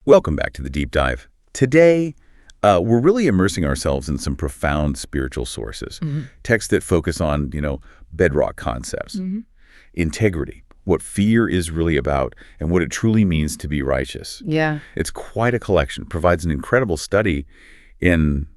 Welcome back to the Deep Dive. Today, we're really immersing ourselves in some profound spiritual sources, texts that focus on, bedrock concepts, integrity, what fear is really about, and what it truly means to be righteous. Yeah. It's quite a collection, provides an incredible study in,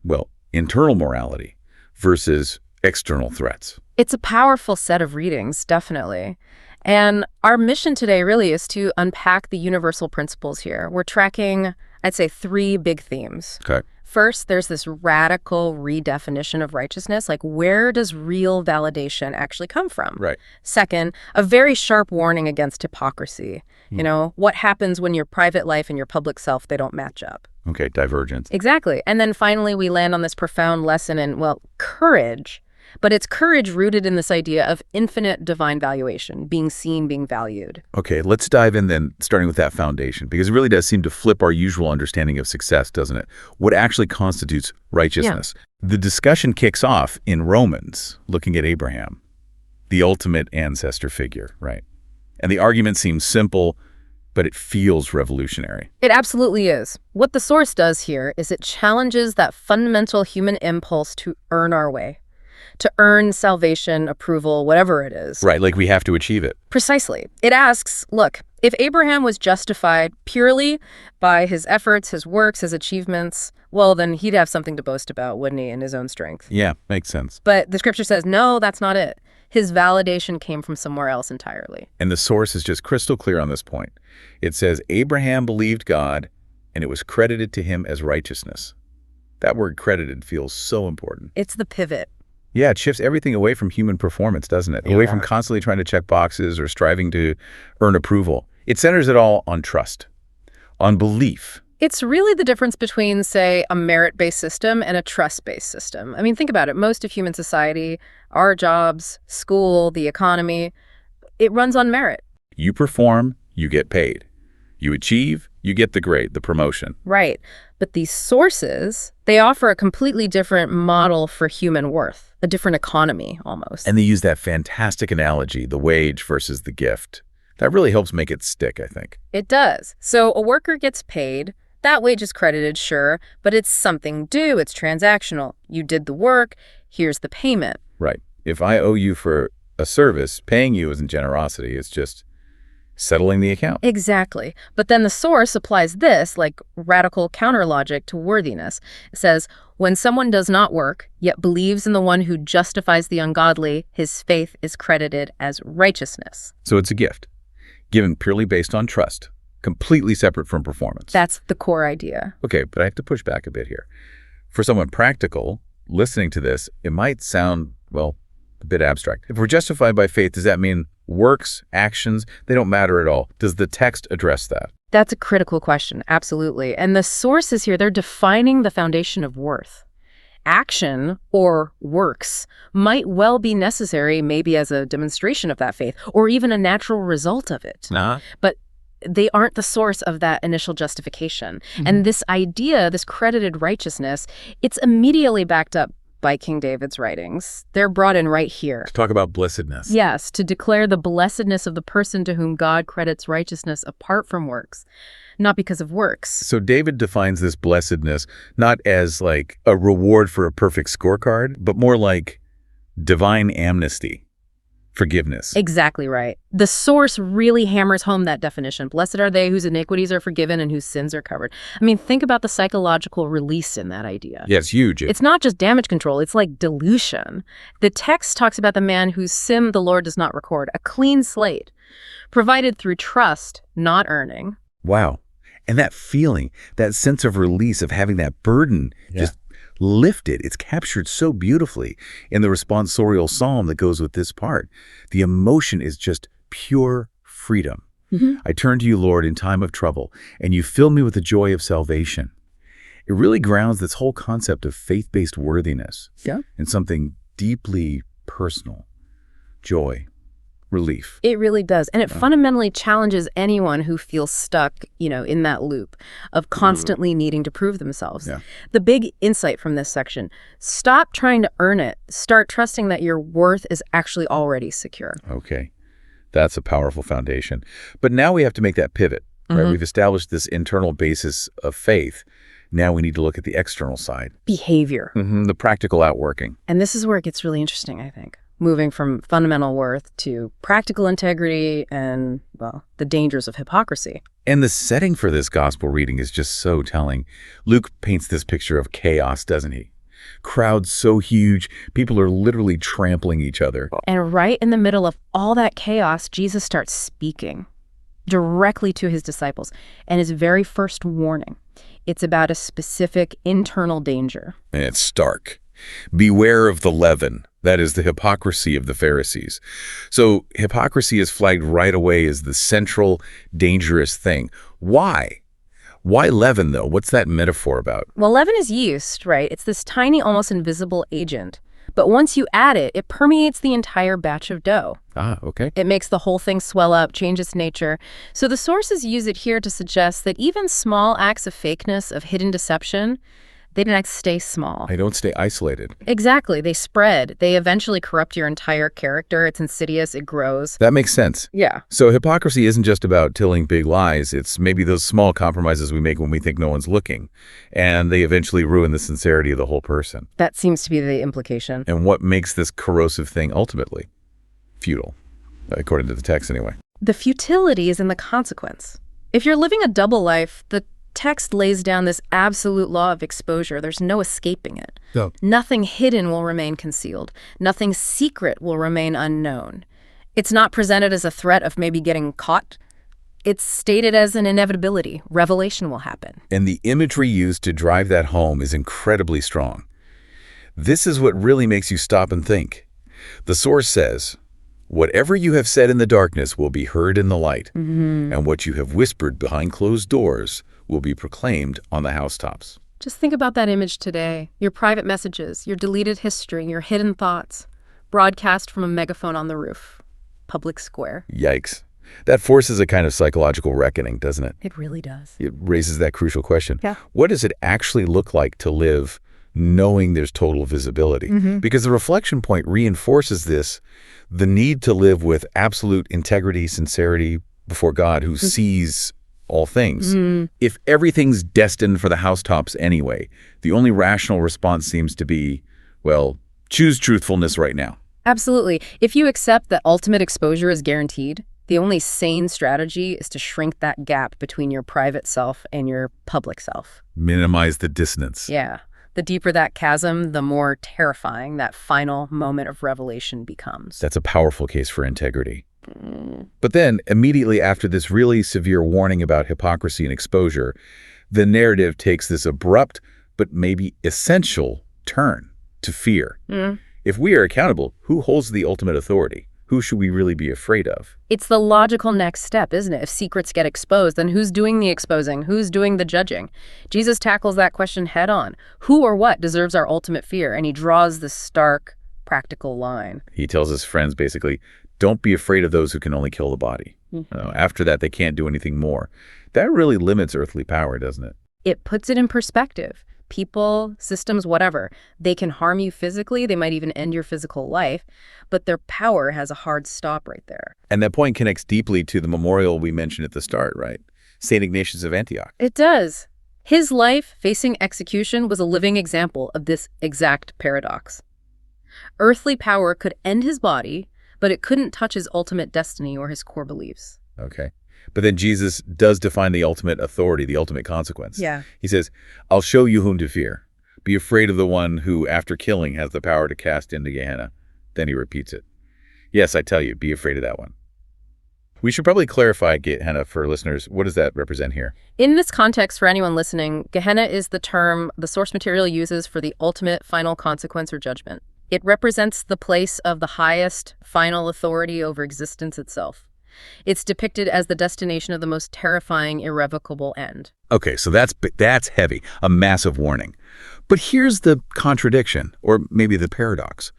internal morality versus external threats. It's a powerful set of readings, definitely. And our mission today really is to unpack the universal principles here. We're tracking, I'd say, 3 big themes. Okay. First, there's this radical redefinition of righteousness, like where does real validation actually come from? Right. Second, a very sharp warning against hypocrisy. What happens when your private life and your public self, they don't match up? Okay, divergence. Exactly. And then finally, we land on this profound lesson in, courage. But it's courage rooted in this idea of infinite divine valuation, being seen, being valued. Okay, let's dive in then, starting with that foundation, because it really does seem to flip our usual understanding of success, doesn't it? What actually constitutes righteousness? Yeah. The discussion kicks off in Romans, looking at Abraham, the ultimate ancestor figure, right? And the argument seems simple, but it feels revolutionary. It absolutely is. What the source does here is it challenges that fundamental human impulse to earn our way, to earn salvation, approval, whatever it is. Right, like we have to achieve it. Precisely. It asks, look, if Abraham was justified purely by his efforts, his works, his achievements, well, then he'd have something to boast about, wouldn't he, in his own strength? Yeah, makes sense. But the scripture says, no, that's not it. His validation came from somewhere else entirely. And the source is just crystal clear on this point. It says, Abraham believed God, and it was credited to him as righteousness. That word credited feels so important. It's the pivot. Yeah, it shifts everything away from human performance, doesn't it? Away from constantly trying to check boxes or striving to earn approval. It centers it all on trust, on belief. It's really the difference between, say, a merit-based system and a trust-based system. I mean, think about it. Most of human society, our jobs, school, the economy, it runs on merit. You perform, you get paid. You achieve, you get the grade, the promotion. Right. But these sources, they offer a completely different model for human worth, a different economy almost. And they use that fantastic analogy, the wage versus the gift. That really helps make it stick, I think. It does. So a worker gets paid. That wage is credited, sure, but it's something due. It's transactional. You did the work. Here's the payment. Right. If I owe you for a service, paying you isn't generosity. It's just settling the account. Exactly. But then the source applies this, like radical counter logic to worthiness. It says, when someone does not work, yet believes in the one who justifies the ungodly, his faith is credited as righteousness. So it's a gift, given purely based on trust, completely separate from performance. That's the core idea. Okay, but I have to push back a bit here. For someone practical, listening to this, it might sound, a bit abstract. If we're justified by faith, does that mean works, actions, they don't matter at all? Does the text address that? That's a critical question, absolutely. And the sources here, they're defining the foundation of worth. Action or works might well be necessary, maybe as a demonstration of that faith, or even a natural result of it. But they aren't the source of that initial justification. And this idea, this credited righteousness, it's immediately backed up by King David's writings. They're brought in right here. To talk about blessedness. Yes, to declare the blessedness of the person to whom God credits righteousness apart from works, not because of works. So David defines this blessedness not as like a reward for a perfect scorecard, but more like divine amnesty, forgiveness. Exactly right. The source really hammers home that definition. Blessed are they whose iniquities are forgiven and whose sins are covered. I mean, think about the psychological release in that idea. Yeah, it's huge. It's not just damage control. It's like dilution. The text talks about the man whose sin the Lord does not record, a clean slate, provided through trust, not earning. Wow. And that feeling, that sense of release of having that burden just lifted, it's captured so beautifully in the responsorial psalm that goes with this part. The emotion is just pure freedom. I turn to you, Lord, in time of trouble, and you fill me with the joy of salvation. It really grounds this whole concept of faith-based worthiness in something deeply personal, joy, relief. It really does. And it fundamentally challenges anyone who feels stuck, in that loop of constantly needing to prove themselves. The big insight from this section, stop trying to earn it. Start trusting that your worth is actually already secure. Okay. That's a powerful foundation. But now we have to make that pivot right? We've established this internal basis of faith. Now we need to look at the external side. Behavior. The practical outworking. And this is where it gets really interesting, I think. Moving from fundamental worth to practical integrity and, well, the dangers of hypocrisy. And the setting for this gospel reading is just so telling. Luke paints this picture of chaos, doesn't he? Crowds so huge, people are literally trampling each other. And right in the middle of all that chaos, Jesus starts speaking directly to his disciples. And his very first warning, it's about a specific internal danger. And it's stark. Beware of the leaven. That is the hypocrisy of the Pharisees. So hypocrisy is flagged right away as the central, dangerous thing. Why? Why leaven, though? What's that metaphor about? Well, leaven is yeast, right? It's this tiny, almost invisible agent. But once you add it, it permeates the entire batch of dough. Ah, okay. It makes the whole thing swell up, change its nature. So the sources use it here to suggest that even small acts of fakeness, of hidden deception, they don't stay small. They don't stay isolated. Exactly. They spread. They eventually corrupt your entire character. It's insidious. It grows. That makes sense. Yeah. So hypocrisy isn't just about telling big lies. It's maybe those small compromises we make when we think no one's looking. And they eventually ruin the sincerity of the whole person. That seems to be the implication. And what makes this corrosive thing ultimately futile, according to the text anyway? The futility is in the consequence. If you're living a double life, the text lays down this absolute law of exposure. There's no escaping it. No. Nothing hidden will remain concealed. Nothing secret will remain unknown. It's not presented as a threat of maybe getting caught. It's stated as an inevitability. Revelation will happen. And the imagery used to drive that home is incredibly strong. This is what really makes you stop and think. The source says, "Whatever you have said in the darkness will be heard in the light, and what you have whispered behind closed doors will be proclaimed on the housetops." Just think about that image today. Your private messages, your deleted history, your hidden thoughts, broadcast from a megaphone on the roof. Public square. Yikes. That forces a kind of psychological reckoning, doesn't it? It really does. It raises that crucial question. Yeah. What does it actually look like to live knowing there's total visibility? Because the reflection point reinforces this, the need to live with absolute integrity, sincerity before God who sees all things. If everything's destined for the housetops anyway, the only rational response seems to be, well, choose truthfulness right now. Absolutely. If you accept that ultimate exposure is guaranteed, the only sane strategy is to shrink that gap between your private self and your public self. Minimize the dissonance. Yeah. The deeper that chasm, the more terrifying that final moment of revelation becomes. That's a powerful case for integrity. But then, immediately after this really severe warning about hypocrisy and exposure, the narrative takes this abrupt but maybe essential turn to fear. If we are accountable, who holds the ultimate authority? Who should we really be afraid of? It's the logical next step, isn't it? If secrets get exposed, then who's doing the exposing? Who's doing the judging? Jesus tackles that question head on. Who or what deserves our ultimate fear? And he draws this stark, practical line. He tells his friends basically, don't be afraid of those who can only kill the body. After that, they can't do anything more. That really limits earthly power, doesn't it? It puts it in perspective. People, systems, whatever, they can harm you physically. They might even end your physical life, but their power has a hard stop right there. And that point connects deeply to the memorial we mentioned at the start, right? St. Ignatius of Antioch. It does. His life facing execution was a living example of this exact paradox. Earthly power could end his body, but it couldn't touch his ultimate destiny or his core beliefs. Okay. But then Jesus does define the ultimate authority, the ultimate consequence. Yeah. He says, I'll show you whom to fear. Be afraid of the one who, after killing, has the power to cast into Gehenna. Then he repeats it. Yes, I tell you, be afraid of that one. We should probably clarify Gehenna for listeners. What does that represent here? In this context, for anyone listening, Gehenna is the term the source material uses for the ultimate final consequence or judgment. It represents the place of the highest final authority over existence itself. It's depicted as the destination of the most terrifying, irrevocable end. Okay, so that's heavy, a massive warning. But here's the contradiction, or maybe the paradox.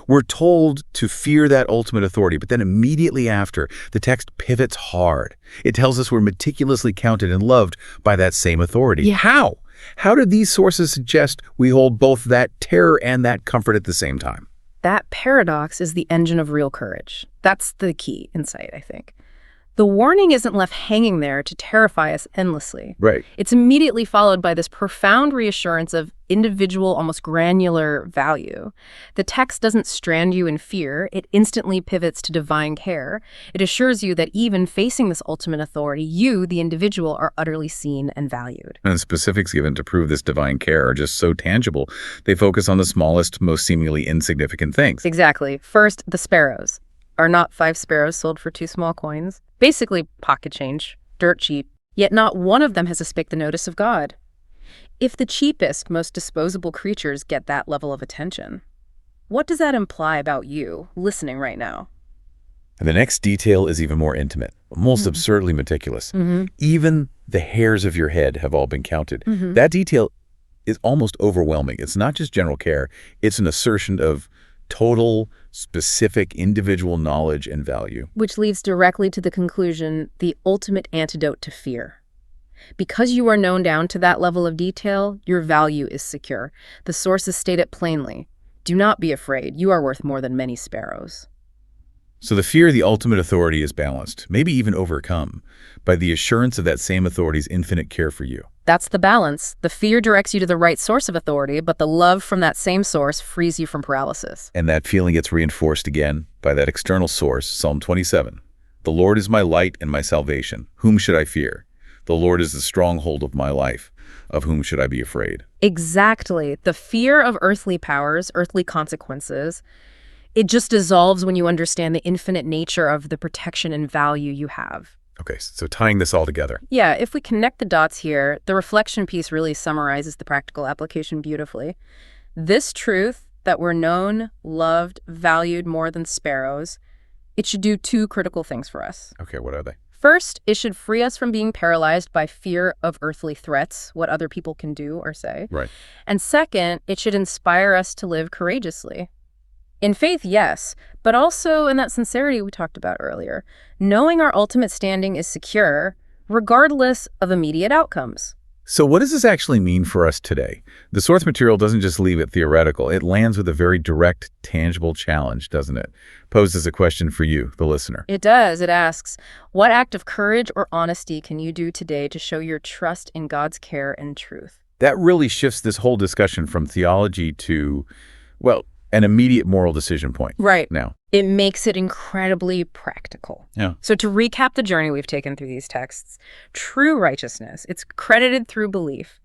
We're told to fear that ultimate authority, but then immediately after, the text pivots hard. It tells us we're meticulously counted and loved by that same authority. Yeah. How? How do these sources suggest we hold both that terror and that comfort at the same time? That paradox is the engine of real courage. That's the key insight, I think. The warning isn't left hanging there to terrify us endlessly. Right. It's immediately followed by this profound reassurance of individual, almost granular value. The text doesn't strand you in fear. It instantly pivots to divine care. It assures you that even facing this ultimate authority, you, the individual, are utterly seen and valued. And the specifics given to prove this divine care are just so tangible. They focus on the smallest, most seemingly insignificant things. Exactly. First, the sparrows. Are not 5 sparrows sold for 2 small coins? Basically pocket change, dirt cheap. Yet not one of them has escaped the notice of God. If the cheapest, most disposable creatures get that level of attention, what does that imply about you, listening right now? And the next detail is even more intimate, almost absurdly meticulous. Even the hairs of your head have all been counted. That detail is almost overwhelming. It's not just general care. It's an assertion of total, specific, individual knowledge and value. Which leads directly to the conclusion, the ultimate antidote to fear. Because you are known down to that level of detail, your value is secure. The sources state it plainly. Do not be afraid. You are worth more than many sparrows. So the fear of the ultimate authority is balanced, maybe even overcome, by the assurance of that same authority's infinite care for you. That's the balance. The fear directs you to the right source of authority, but the love from that same source frees you from paralysis. And that feeling gets reinforced again by that external source, Psalm 27. The Lord is my light and my salvation. Whom should I fear? The Lord is the stronghold of my life. Of whom should I be afraid? Exactly. The fear of earthly powers, earthly consequences, it just dissolves when you understand the infinite nature of the protection and value you have. Okay, so tying this all together. Yeah, if we connect the dots here, the reflection piece really summarizes the practical application beautifully. This truth that we're known, loved, valued more than sparrows, it should do 2 critical things for us. Okay, what are they? First, it should free us from being paralyzed by fear of earthly threats, what other people can do or say. Right. And second, it should inspire us to live courageously. In faith, yes, but also in that sincerity we talked about earlier, knowing our ultimate standing is secure, regardless of immediate outcomes. So what does this actually mean for us today? The source material doesn't just leave it theoretical. It lands with a very direct, tangible challenge, doesn't it? Posed as a question for you, the listener. It does. It asks, what act of courage or honesty can you do today to show your trust in God's care and truth? That really shifts this whole discussion from theology to, well, an immediate moral decision point. Right. Now. It makes it incredibly practical. Yeah. So to recap the journey we've taken through these texts, true righteousness, it's credited through belief.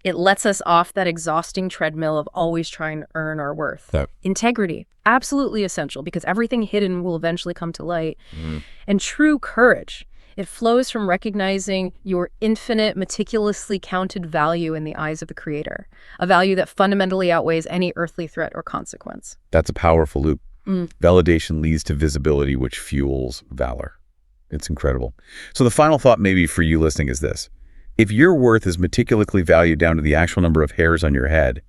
It lets us off that exhausting treadmill of always trying to earn our worth. Integrity, absolutely essential because everything hidden will eventually come to light. And true courage. It flows from recognizing your infinite, meticulously counted value in the eyes of the Creator, a value that fundamentally outweighs any earthly threat or consequence. That's a powerful loop. Validation leads to visibility, which fuels valor. It's incredible. So the final thought maybe for you listening is this. If your worth is meticulously valued down to the actual number of hairs on your head,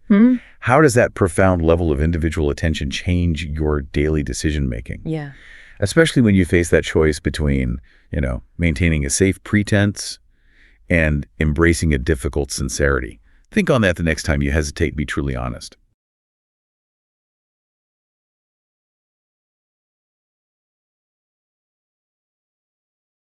how does that profound level of individual attention change your daily decision-making? Yeah. Especially when you face that choice between, maintaining a safe pretense and embracing a difficult sincerity. Think on that the next time you hesitate to be truly honest.